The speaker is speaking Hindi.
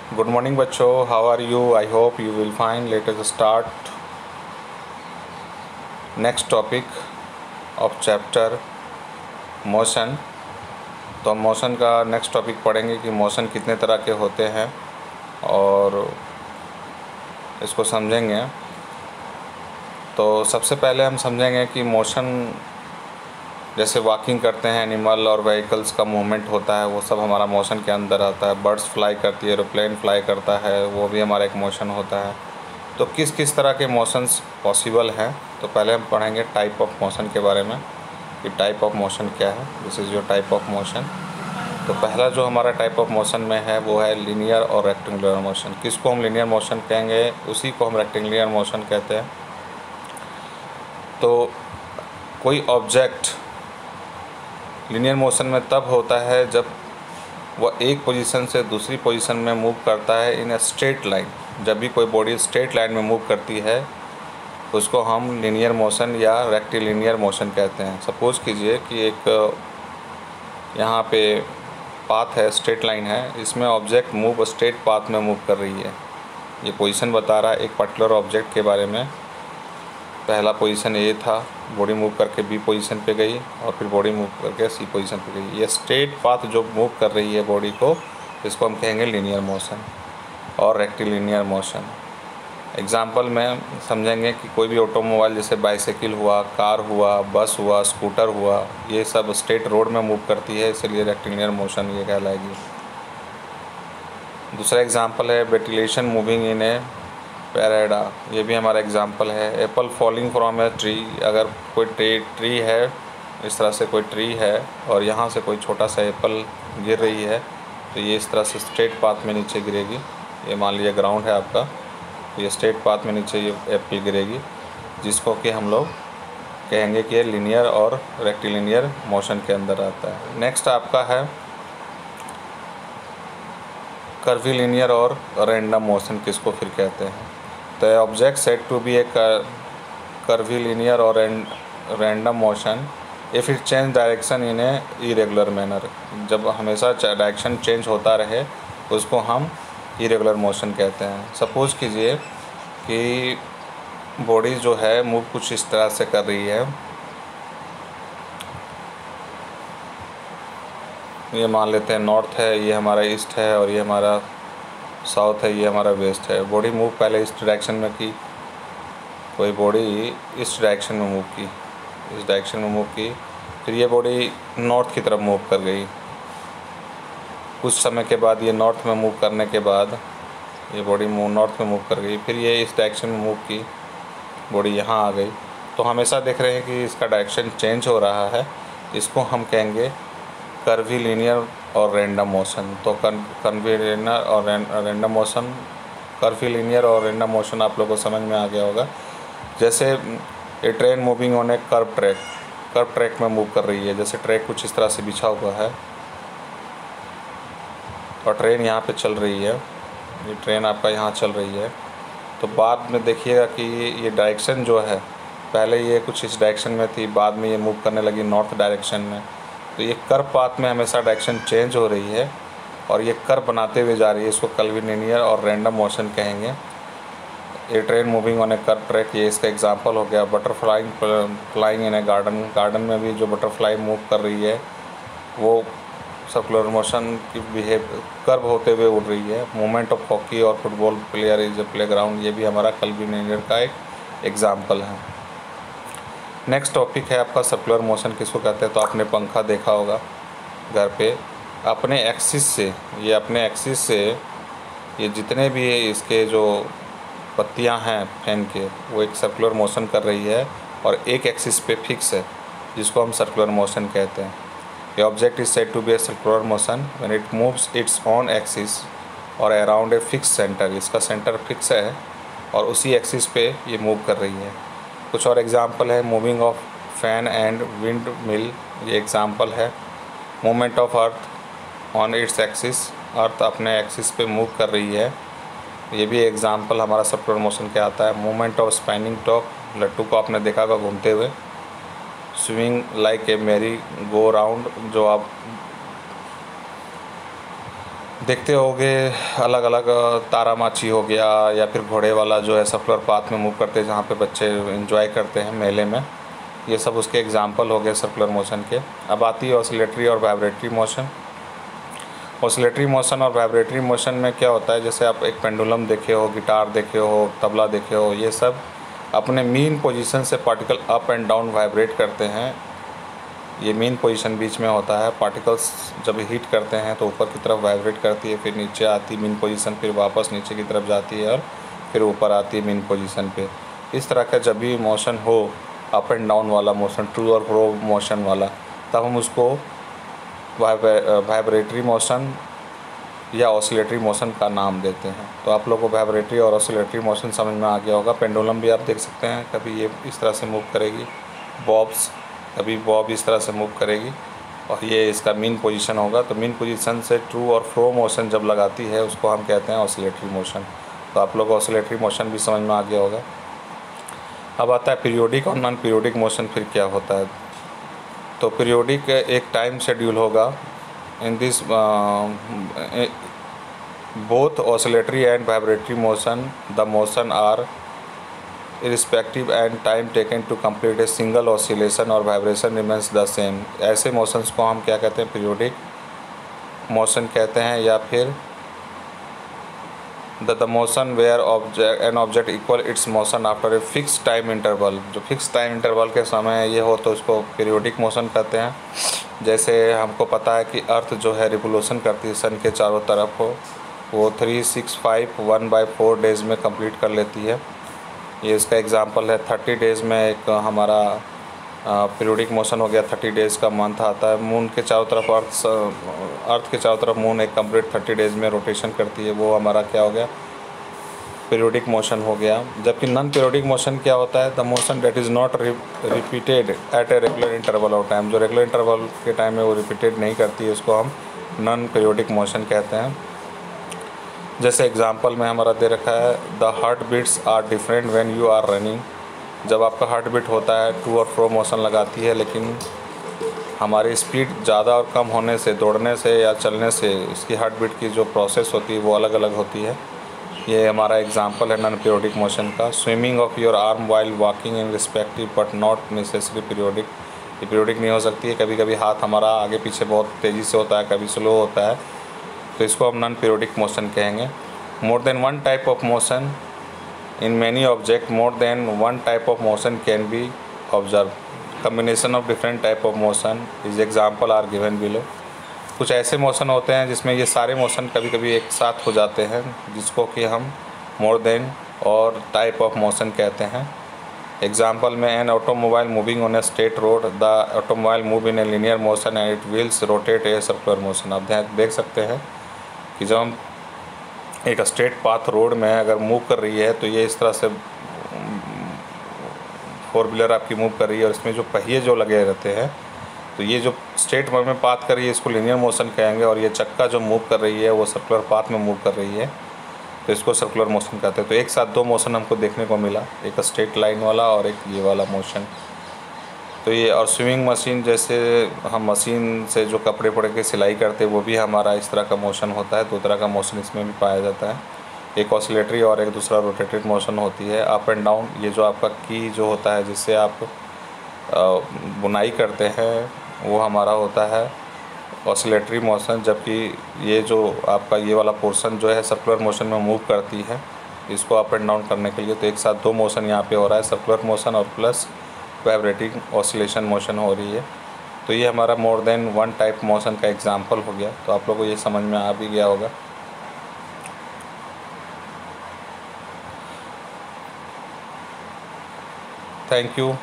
Good morning बच्चों, how are you? I hope you will fine. Let us start next topic of chapter motion. तो हम मोशन का नेक्स्ट टॉपिक पढ़ेंगे कि मोशन कितने तरह के होते हैं और इसको समझेंगे। तो सबसे पहले हम समझेंगे कि मोशन जैसे वॉकिंग करते हैं एनिमल और व्हीकल्स का मूवमेंट होता है, वो सब हमारा मोशन के अंदर आता है। बर्ड्स फ्लाई करती है, एरोप्लेन फ्लाई करता है, वो भी हमारा एक मोशन होता है। तो किस किस तरह के मोशंस पॉसिबल हैं, तो पहले हम पढ़ेंगे टाइप ऑफ मोशन के बारे में कि टाइप ऑफ मोशन क्या है। This is your type of motion. तो पहला जो हमारा टाइप ऑफ मोशन में है वो है लीनियर और रेक्टेंगुलर मोशन। किसको हम लीनियर मोशन कहेंगे, उसी को हम रेक्टेंगुलर मोशन कहते हैं। तो कोई ऑब्जेक्ट लीनियर मोशन में तब होता है जब वह एक पोजीशन से दूसरी पोजीशन में मूव करता है इन अ स्ट्रेट लाइन। जब भी कोई बॉडी स्ट्रेट लाइन में मूव करती है उसको हम लीनियर मोशन या रेक्टिलिनियर मोशन कहते हैं। सपोज़ कीजिए कि एक यहाँ पे पाथ है, स्ट्रेट लाइन है, इसमें ऑब्जेक्ट मूव स्ट्रेट पाथ में मूव कर रही है। ये पोजीशन बता रहा है एक पर्टिकुलर ऑब्जेक्ट के बारे में। पहला पोजीशन ए था, बॉडी मूव करके बी पोजीशन पे गई और फिर बॉडी मूव करके सी पोजीशन पे गई। ये स्ट्रेट पाथ जो मूव कर रही है बॉडी को, इसको हम कहेंगे लीनियर मोशन और रेक्टिलिनियर मोशन। एग्जांपल में समझेंगे कि कोई भी ऑटोमोबाइल जैसे बाइसाइकिल हुआ, कार हुआ, बस हुआ, स्कूटर हुआ, ये सब स्ट्रेट रोड में मूव करती है, इसलिए रेक्टिलिनियर मोशन ये कहलाएगी। दूसरा एग्जांपल है वेंटिलेशन मूविंग इन ए पैराडा, ये भी हमारा एग्जांपल है। Apple falling from a tree, अगर कोई ट्री है, इस तरह से कोई ट्री है और यहाँ से कोई छोटा सा एप्पल गिर रही है, तो ये इस तरह से स्ट्रेट पाथ में नीचे गिरेगी। ये मान लीजिए ग्राउंड है आपका, तो ये स्ट्रेट पाथ में नीचे ये एप्पल गिरेगी, जिसको कि हम लोग कहेंगे कि ये लीनियर और रेक्टिलिनियर मोशन के अंदर आता है। नेक्स्ट आपका है कर्वीलिनियर और रैंडम मोशन, किसको फिर कहते हैं। तो object said to be a curvilinear और random motion if it change direction in a irregular manner. जब हमेशा डायरेक्शन चेंज होता रहे उसको हम इरेगुलर मोशन कहते हैं। सपोज़ कीजिए कि बॉडी जो है मूव कुछ इस तरह से कर रही है, ये मान लेते हैं नॉर्थ है, ये हमारा ईस्ट है और ये हमारा साउथ है, ये हमारा वेस्ट है। बॉडी मूव पहले इस डायरेक्शन में की, कोई बॉडी इस डायरेक्शन में मूव की, इस डायरेक्शन में मूव की, फिर ये बॉडी नॉर्थ की तरफ मूव कर गई। कुछ समय के बाद ये नॉर्थ में मूव करने के बाद ये बॉडी नॉर्थ में मूव कर गई, फिर ये इस डायरेक्शन में मूव की, बॉडी यहाँ आ गई। तो हमेशा देख रहे हैं कि इसका डायरेक्शन चेंज हो रहा है, इसको हम कहेंगे कर्वीलिनियर और रैंडम मोशन। तो कर्वीलिनियर और रैंडम मोशन, कर्वीलिनियर और रैंडम मोशन आप लोगों को समझ में आ गया होगा। जैसे a train moving on a curve track में मूव कर रही है, जैसे ट्रैक कुछ इस तरह से बिछा हुआ है और ट्रेन यहाँ पे चल रही है, ये ट्रेन आपका यहाँ चल रही है। तो बाद में देखिएगा कि ये डायरेक्शन जो है, पहले ये कुछ इस डायरेक्शन में थी, बाद में ये मूव करने लगी नॉर्थ डायरेक्शन में। तो ये कर्व पाथ में हमेशा डायरेक्शन चेंज हो रही है और ये कर्व बनाते हुए जा रही है, इसको कर्वीलिनियर और रैंडम मोशन कहेंगे। A train moving on a curve track, ये इसका एग्जांपल हो गया। फ्लाइंग इन ए गार्डन में भी जो बटरफ्लाई मूव कर रही है वो सर्कुलर मोशन की कर्व होते हुए उड़ रही है। मूवमेंट ऑफ हॉकी और football player is a playground, ये भी हमारा कर्वीलिनियर का एक एग्जाम्पल है। नेक्स्ट टॉपिक है आपका सर्कुलर मोशन, किसको कहते हैं। तो आपने पंखा देखा होगा घर पे, अपने एक्सिस से ये जितने भी इसके जो पत्तियां हैं फैन के, वो एक सर्कुलर मोशन कर रही है और एक एक्सिस पे फिक्स है, जिसको हम सर्कुलर मोशन कहते हैं। ये object is said to be a circular motion when it moves its on axis और अराउंड ए फिक्स सेंटर। इसका सेंटर फिक्स है और उसी एक्सिस पे ये मूव कर रही है। कुछ और एग्जांपल है, moving of fan and windmill, ये एग्जांपल है। Movement of earth on its axis, earth अपने एक्सिस पे मूव कर रही है, ये भी एग्जांपल हमारा सर्कुलर मोशन के आता है। मूवमेंट ऑफ स्पिनिंग टॉप, लट्टू को आपने देखा होगा घूमते हुए। स्विंग लाइक ए मेरी गो राउंड, जो आप देखते होगे अलग अलग तारामाची हो गया या फिर घोड़े वाला जो है सर्कुलर पाथ में मूव करते हैं, जहाँ पे बच्चे एंजॉय करते हैं मेले में। ये सब उसके एग्जांपल हो गए सर्कुलर मोशन के। अब आती है ऑसिलेटरी और वाइब्रेटरी मोशन। ऑसिलेटरी मोशन और वाइब्रेटरी मोशन में क्या होता है, जैसे आप एक पेंडुलम देखे हो, गिटार देखे हो, तबला देखे हो, ये सब अपने मीन पोजीशन से particle up and down vibrate करते हैं। ये मीन पोजीशन बीच में होता है। पार्टिकल्स जब हीट करते हैं तो ऊपर की तरफ वाइब्रेट करती है, फिर नीचे आती है मीन पोजीशन, फिर वापस नीचे की तरफ जाती है और फिर ऊपर आती है मीन पोजीशन पे। इस तरह का जब भी मोशन हो, अप एंड डाउन वाला मोशन, टू और फ्रो मोशन वाला, तब हम उसको वाइब्रेटरी मोशन या ऑसिलेटरी मोशन का नाम देते हैं। तो आप लोगों को वाइब्रेटरी और ऑसिलेटरी मोशन समझ में आ गया होगा। पेंडुलम भी आप देख सकते हैं, कभी ये इस तरह से मूव करेगी, बॉब्स, कभी बॉब इस तरह से मूव करेगी, और ये इसका मीन पोजीशन होगा। तो मीन पोजीशन से टू और फ्रो मोशन जब लगाती है उसको हम कहते हैं ऑसिलेटरी मोशन। तो आप लोग को ऑसिलेटरी मोशन भी समझ में आ गया होगा। अब आता है पीरियोडिक और नॉन पीरियोडिक मोशन। फिर क्या होता है, तो पीरियोडिक एक टाइम शेड्यूल होगा। In this both oscillatory and vibratory motion, the motion are irrespective and time taken to complete a single oscillation or vibration remains the same। ऐसे मोशंस को हम क्या कहते हैं, पीरियोडिक मोशन कहते हैं, या फिर the motion where an object equal its motion after a fix time interval. जो फिक्स टाइम इंटरवल के समय ये हो तो उसको पीरियोडिक मोशन कहते हैं। जैसे हमको पता है कि अर्थ जो है रिवोल्यूशन करती है सन के चारों तरफ हो, वो 365 डेज़ में कंप्लीट कर लेती है। ये इसका एग्जांपल है। 30 डेज़ में एक हमारा पीरियोडिक मोशन हो गया। 30 डेज़ का मंथ आता है। मून के चारों तरफ अर्थ के चारों तरफ मून एक कंप्लीट 30 डेज़ में रोटेशन करती है, वो हमारा क्या हो गया, पीरियोडिक मोशन हो गया। जबकि नॉन पीरियोडिक मोशन क्या होता है, the motion that is not repeated at a regular interval of time. जो रेगुलर इंटरवल के टाइम में वो रिपीटेड नहीं करती है, उसको हम नॉन पीरियोडिक मोशन कहते हैं। जैसे एग्जांपल में हमारा दे रखा है, the heart beats are different when you are running. जब आपका हार्ट बीट होता है, टू और फ्रो मोशन लगाती है, लेकिन हमारी स्पीड ज़्यादा और कम होने से, दौड़ने से या चलने से, इसकी हार्ट बीट की जो प्रोसेस होती है वो अलग अलग होती है। ये हमारा एग्जांपल है नॉन पीरियोडिक मोशन का। Swimming of your arm while walking in respective but not necessary periodic. ये पीरियोडिक नहीं हो सकती है। कभी कभी हाथ हमारा आगे पीछे बहुत तेज़ी से होता है, कभी स्लो होता है, तो इसको हम नॉन पीरियोडिक मोशन कहेंगे। More than one type of motion in many object, more than one type of motion can be observe. Combination of different type of motion is example are given below. कुछ ऐसे मोशन होते हैं जिसमें ये सारे मोशन कभी कभी एक साथ हो जाते हैं, जिसको कि हम मोर देन और टाइप ऑफ मोशन कहते हैं। एग्जाम्पल में an automobile moving on a straight road, the automobile move in a linear motion and it wheels rotate A circular motion. आप देख सकते हैं कि जब हम एक स्ट्रेट पाथ रोड में अगर मूव कर रही है तो ये इस तरह से फोर व्हीलर आपकी मूव कर रही है, और इसमें जो पहिए जो लगे रहते हैं, तो ये जो स्ट्रेट में पाथ कर रही है इसको लीनियर मोशन कहेंगे, और ये चक्का जो मूव कर रही है वो सर्कुलर पाथ में मूव कर रही है, तो इसको सर्कुलर मोशन कहते हैं। तो एक साथ दो मोशन हमको देखने को मिला, एक स्ट्रेट लाइन वाला और एक ये वाला मोशन। तो ये, और स्विमिंग मशीन, जैसे हम मशीन से जो कपड़े पड़े के सिलाई करते हैं, वो भी हमारा इस तरह का मोशन होता है। दो तरह का मोशन इसमें भी पाया जाता है, एक ऑसिलेटरी और एक दूसरा रोटेटेड मोशन होती है। अप एंड डाउन, ये जो आपका की जो होता है जिससे आप बुनाई करते हैं, वो हमारा होता है ऑसिलेटरी मोशन। जबकि ये जो आपका ये वाला पोर्शन जो है सर्कुलर मोशन में मूव करती है, इसको अप एंड डाउन करने के लिए। तो एक साथ दो मोशन यहाँ पे हो रहा है, सर्कुलर मोशन और प्लस वाइब्रेटिंग ऑसिलेशन मोशन हो रही है। तो ये हमारा मोर देन वन टाइप मोशन का एग्जांपल हो गया। तो आप लोगों को ये समझ में आ भी गया होगा। Thank you.